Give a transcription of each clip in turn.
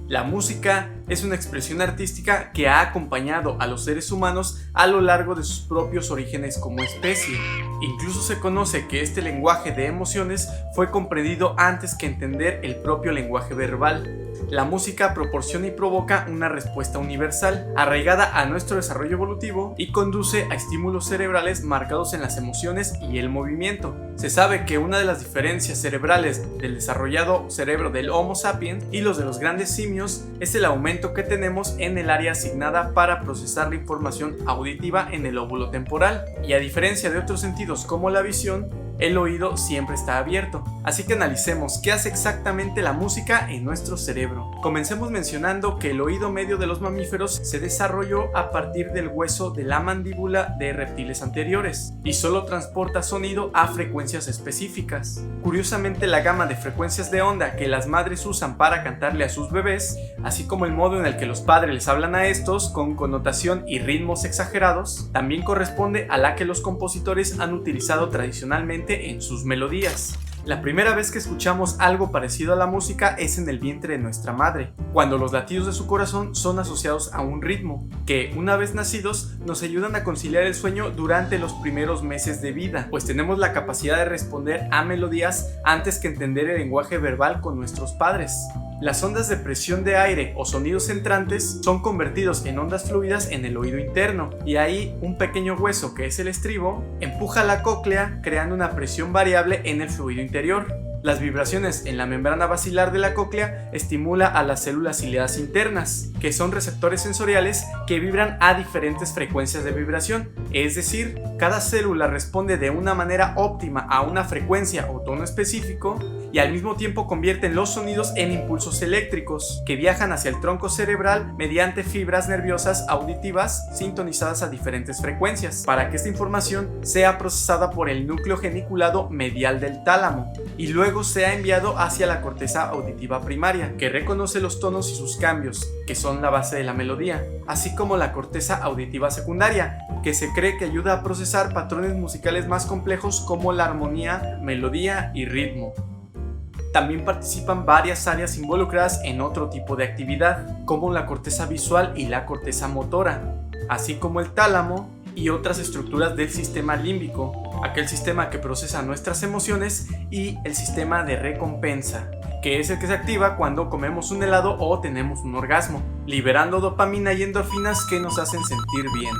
La música es una expresión artística que ha acompañado a los seres humanos a lo largo de sus propios orígenes como especie. Incluso se conoce que este lenguaje de emociones fue comprendido antes que entender el propio lenguaje verbal. La música proporciona y provoca una respuesta universal, arraigada a nuestro desarrollo evolutivo y conduce a estímulos cerebrales marcados en las emociones y el movimiento. Se sabe que una de las diferencias cerebrales del desarrollado cerebro del Homo sapiens y los de los grandes simios es el aumento que tenemos en el área asignada para procesar la información auditiva en el lóbulo temporal. Y a diferencia de otros sentidos como la visión, el oído siempre está abierto. Así que analicemos qué hace exactamente la música en nuestro cerebro. Comencemos mencionando que el oído medio de los mamíferos se desarrolló a partir del hueso de la mandíbula de reptiles anteriores y solo transporta sonido a frecuencias específicas. Curiosamente, la gama de frecuencias de onda que las madres usan para cantarle a sus bebés, así como el modo en el que los padres les hablan a estos con connotación y ritmos exagerados, también corresponde a la que los compositores han utilizado tradicionalmente en sus melodías. La primera vez que escuchamos algo parecido a la música es en el vientre de nuestra madre, cuando los latidos de su corazón son asociados a un ritmo, que una vez nacidos nos ayudan a conciliar el sueño durante los primeros meses de vida, pues tenemos la capacidad de responder a melodías antes que entender el lenguaje verbal con nuestros padres. Las ondas de presión de aire o sonidos entrantes son convertidos en ondas fluidas en el oído interno, y ahí un pequeño hueso, que es el estribo, empuja la cóclea creando una presión variable en el fluido interior. Las vibraciones en la membrana basilar de la cóclea estimula a las células ciliadas internas, que son receptores sensoriales que vibran a diferentes frecuencias de vibración, es decir, cada célula responde de una manera óptima a una frecuencia o tono específico y al mismo tiempo convierten los sonidos en impulsos eléctricos que viajan hacia el tronco cerebral mediante fibras nerviosas auditivas sintonizadas a diferentes frecuencias, para que esta información sea procesada por el núcleo geniculado medial del tálamo y luego sea enviado hacia la corteza auditiva primaria, que reconoce los tonos y sus cambios, que son la base de la melodía, así como la corteza auditiva secundaria, que se cree que ayuda a procesar patrones musicales más complejos como la armonía, melodía y ritmo. También participan varias áreas involucradas en otro tipo de actividad, como la corteza visual y la corteza motora, así como el tálamo y otras estructuras del sistema límbico, aquel sistema que procesa nuestras emociones, y el sistema de recompensa, que es el que se activa cuando comemos un helado o tenemos un orgasmo, liberando dopamina y endorfinas que nos hacen sentir bien.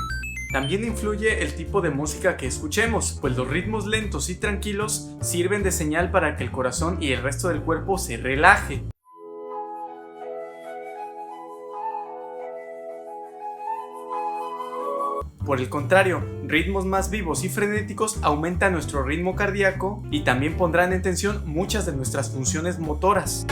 También influye el tipo de música que escuchemos, pues los ritmos lentos y tranquilos sirven de señal para que el corazón y el resto del cuerpo se relaje. Por el contrario, ritmos más vivos y frenéticos aumentan nuestro ritmo cardíaco y también pondrán en tensión muchas de nuestras funciones motoras.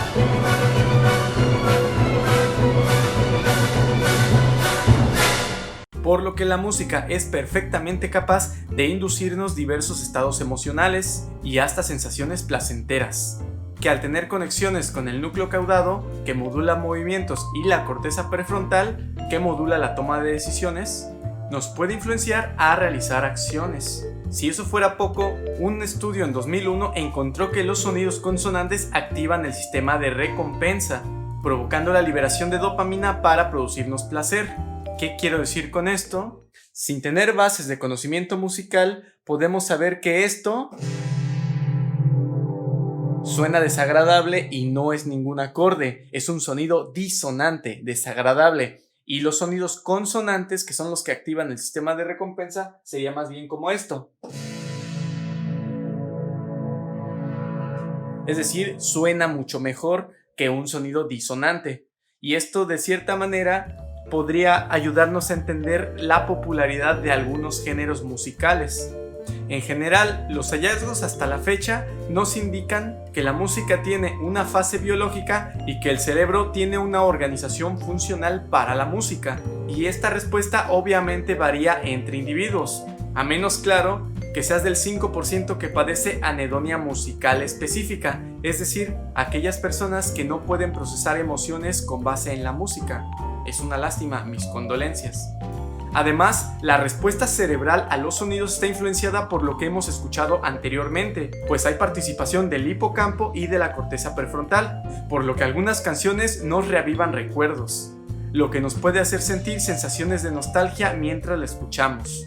Por lo que la música es perfectamente capaz de inducirnos diversos estados emocionales y hasta sensaciones placenteras, que al tener conexiones con el núcleo caudado, que modula movimientos, y la corteza prefrontal, que modula la toma de decisiones, nos puede influenciar a realizar acciones. Si eso fuera poco, un estudio en 2001 encontró que los sonidos consonantes activan el sistema de recompensa, provocando la liberación de dopamina para producirnos placer. ¿Qué quiero decir con esto? Sin tener bases de conocimiento musical, podemos saber que esto suena desagradable y no es ningún acorde, es un sonido disonante, desagradable. Y los sonidos consonantes, que son los que activan el sistema de recompensa, sería más bien como esto. Es decir, suena mucho mejor que un sonido disonante. Y esto, de cierta manera, podría ayudarnos a entender la popularidad de algunos géneros musicales. En general, los hallazgos hasta la fecha nos indican que la música tiene una fase biológica y que el cerebro tiene una organización funcional para la música, y esta respuesta obviamente varía entre individuos, a menos claro que seas del 5% que padece anedonia musical específica, es decir, aquellas personas que no pueden procesar emociones con base en la música. Es una lástima, mis condolencias. Además, la respuesta cerebral a los sonidos está influenciada por lo que hemos escuchado anteriormente, pues hay participación del hipocampo y de la corteza prefrontal, por lo que algunas canciones nos reavivan recuerdos, lo que nos puede hacer sentir sensaciones de nostalgia mientras la escuchamos.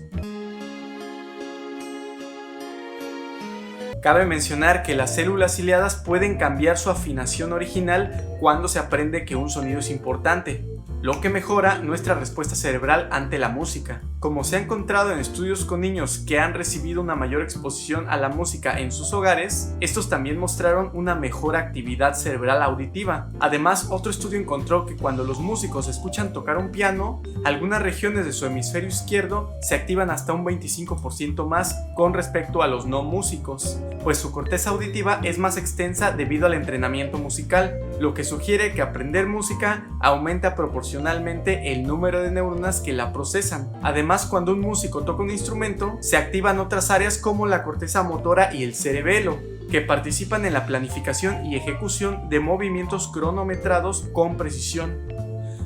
Cabe mencionar que las células ciliadas pueden cambiar su afinación original cuando se aprende que un sonido es importante, lo que mejora nuestra respuesta cerebral ante la música. Como se ha encontrado en estudios con niños que han recibido una mayor exposición a la música en sus hogares, estos también mostraron una mejor actividad cerebral auditiva. Además, otro estudio encontró que cuando los músicos escuchan tocar un piano, algunas regiones de su hemisferio izquierdo se activan hasta un 25% más con respecto a los no músicos, pues su corteza auditiva es más extensa debido al entrenamiento musical, lo que sugiere que aprender música aumenta proporcionalmente el número de neuronas que la procesan. Además, cuando un músico toca un instrumento, se activan otras áreas como la corteza motora y el cerebelo, que participan en la planificación y ejecución de movimientos cronometrados con precisión.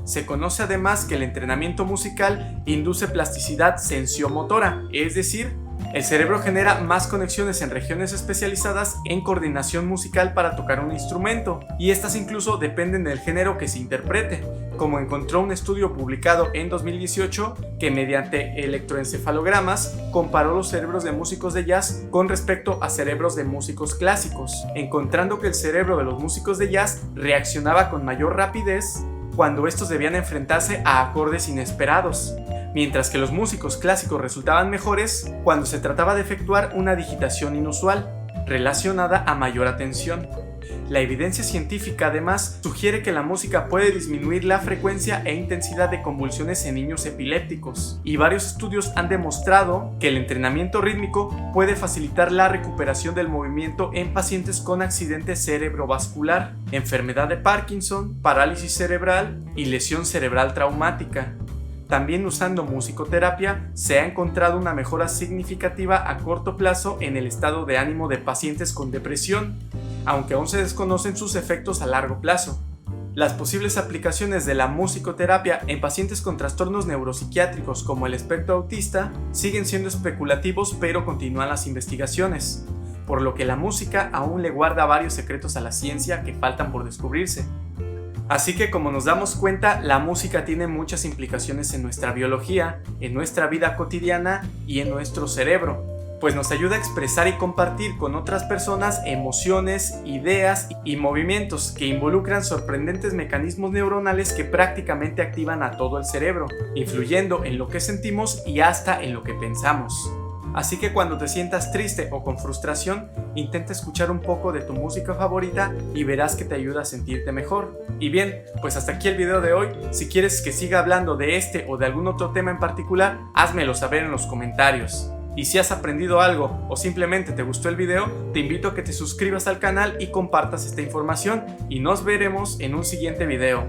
Se conoce además que el entrenamiento musical induce plasticidad sensiomotora, es decir, el cerebro genera más conexiones en regiones especializadas en coordinación musical para tocar un instrumento, y estas incluso dependen del género que se interprete, como encontró un estudio publicado en 2018 que mediante electroencefalogramas comparó los cerebros de músicos de jazz con respecto a cerebros de músicos clásicos, encontrando que el cerebro de los músicos de jazz reaccionaba con mayor rapidez cuando estos debían enfrentarse a acordes inesperados, mientras que los músicos clásicos resultaban mejores cuando se trataba de efectuar una digitación inusual, relacionada a mayor atención. La evidencia científica además sugiere que la música puede disminuir la frecuencia e intensidad de convulsiones en niños epilépticos, y varios estudios han demostrado que el entrenamiento rítmico puede facilitar la recuperación del movimiento en pacientes con accidente cerebrovascular, enfermedad de Parkinson, parálisis cerebral y lesión cerebral traumática. También usando musicoterapia se ha encontrado una mejora significativa a corto plazo en el estado de ánimo de pacientes con depresión, aunque aún se desconocen sus efectos a largo plazo. Las posibles aplicaciones de la musicoterapia en pacientes con trastornos neuropsiquiátricos como el espectro autista siguen siendo especulativos, pero continúan las investigaciones, por lo que la música aún le guarda varios secretos a la ciencia que faltan por descubrirse. Así que, como nos damos cuenta, la música tiene muchas implicaciones en nuestra biología, en nuestra vida cotidiana y en nuestro cerebro, pues nos ayuda a expresar y compartir con otras personas emociones, ideas y movimientos que involucran sorprendentes mecanismos neuronales que prácticamente activan a todo el cerebro, influyendo en lo que sentimos y hasta en lo que pensamos. Así que cuando te sientas triste o con frustración, intenta escuchar un poco de tu música favorita y verás que te ayuda a sentirte mejor. Y bien, pues hasta aquí el video de hoy. Si quieres que siga hablando de este o de algún otro tema en particular, házmelo saber en los comentarios. Y si has aprendido algo o simplemente te gustó el video, te invito a que te suscribas al canal y compartas esta información, y nos veremos en un siguiente video.